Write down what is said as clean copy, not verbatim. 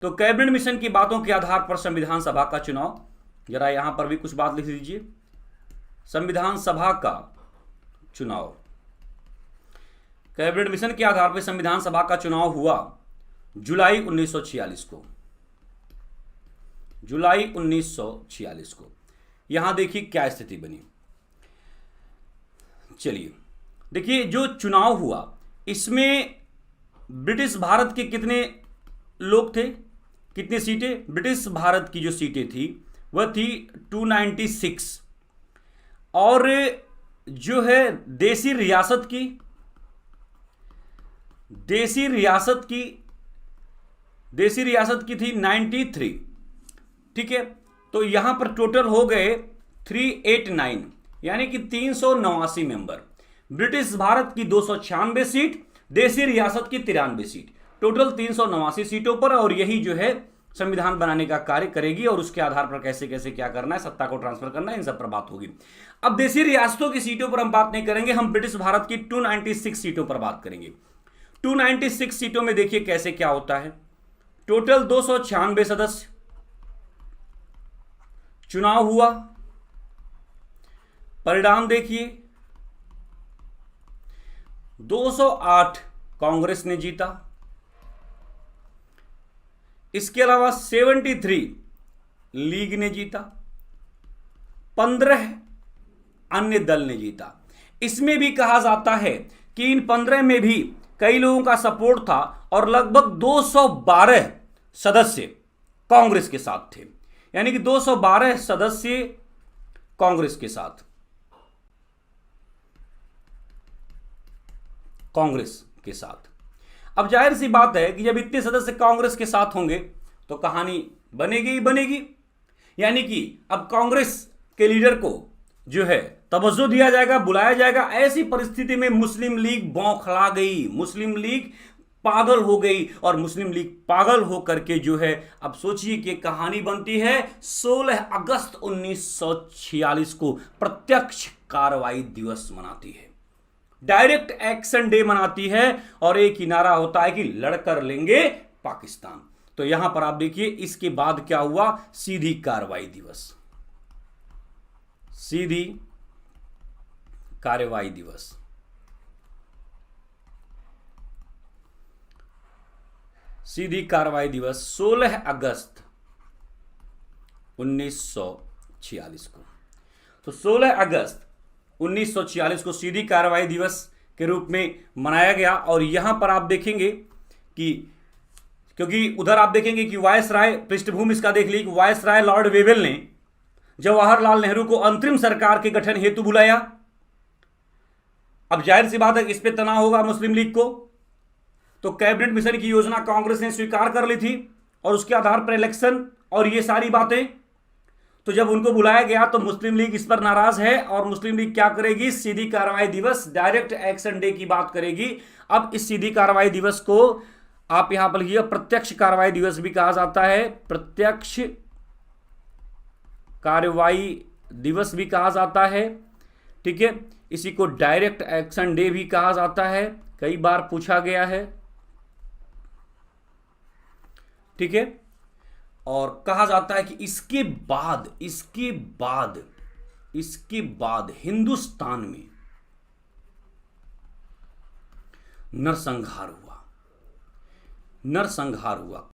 तो cabinet mission की बातों के आधार पर संविधान सभा का चुनाव, जरा यहां पर भी कुछ बात लिख दीजिए। संविधान सभा का चुनाव, कैबिनेट मिशन के आधार पर संविधान सभा का चुनाव हुआ जुलाई 1946 को। जुलाई 1946 को। यहां देखिए क्या स्थिति बनी। चलिए देखिए, जो चुनाव हुआ इसमें ब्रिटिश भारत के कितने लोग थे, कितनी सीटें? ब्रिटिश भारत की जो सीटें थी वह थी 296, और जो है देसी रियासत की थी 93। ठीक है, तो यहां पर टोटल हो गए 389, यानी कि 389 मेंबर। ब्रिटिश भारत की 296 सीट, देसी रियासत की 93 सीट, टोटल 389 सीटों पर, और यही जो है संविधान बनाने का कार्य करेगी। और उसके आधार पर कैसे कैसे क्या करना है, सत्ता को ट्रांसफर करना है, इन सब पर बात होगी। अब देसी रियासतों की सीटों पर हम बात नहीं करेंगे, हम ब्रिटिश भारत की 296 सीटों पर बात करेंगे। 296 सीटों में देखिए कैसे क्या होता है। टोटल 296 सदस्य, चुनाव हुआ, परिणाम देखिए 208 कांग्रेस ने जीता, इसके अलावा 73 लीग ने जीता, 15 अन्य दल ने जीता। इसमें भी कहा जाता है कि इन 15 में भी कई लोगों का सपोर्ट था, और लगभग 212 सदस्य कांग्रेस के साथ थे, यानी कि 212 सदस्य कांग्रेस के साथ, अब जाहिर सी बात है कि जब इतने सदस्य कांग्रेस के साथ होंगे तो कहानी बनेगी ही बनेगी। यानी कि अब कांग्रेस के लीडर को जो है तवज्जो दिया जाएगा, बुलाया जाएगा। ऐसी परिस्थिति में मुस्लिम लीग बौखला गई, मुस्लिम लीग पागल हो गई, और मुस्लिम लीग पागल होकर के जो है, अब सोचिए कि कहानी बनती है 16 अगस्त 1946 को प्रत्यक्ष कार्रवाई दिवस मनाती है, डायरेक्ट एक्शन डे मनाती है, और एक ही नारा होता है कि लड़कर लेंगे पाकिस्तान। तो यहां पर आप देखिए इसके बाद क्या हुआ, सीधी कार्रवाई दिवस, सीधी कार्रवाई दिवस। सीधी कार्रवाई दिवस 16 अगस्त 1946 को। तो 16 अगस्त 1946 को सीधी कार्रवाई दिवस के रूप में मनाया गया। और यहां पर आप देखेंगे कि, क्योंकि उधर आप देखेंगे कि वायसराय, पृष्ठभूमि इसका देख लीजिए, वायसराय लॉर्ड वेवेल ने जवाहरलाल नेहरू को अंतरिम सरकार के गठन हेतु बुलाया। अब जाहिर सी बात है इस पे तनाव होगा मुस्लिम लीग को, तो कैबिनेट मिशन की योजना कांग्रेस ने स्वीकार कर ली थी, और उसके आधार पर इलेक्शन और ये सारी बातें। तो जब उनको बुलाया गया तो मुस्लिम लीग इस पर नाराज है, और मुस्लिम लीग क्या करेगी, सीधी कार्रवाई दिवस, डायरेक्ट एक्शन डे की बात करेगी। अब इस सीधी कार्रवाई दिवस को आप यहां पर लिखिए, प्रत्यक्ष कार्रवाई दिवस भी कहा जाता है, प्रत्यक्ष कार्रवाई दिवस भी कहा जाता है। ठीक है, इसी को डायरेक्ट एक्शन डे भी कहा जाता है, कई बार पूछा गया है। ठीक है, और कहा जाता है कि इसके बाद हिंदुस्तान में नरसंहार हुआ।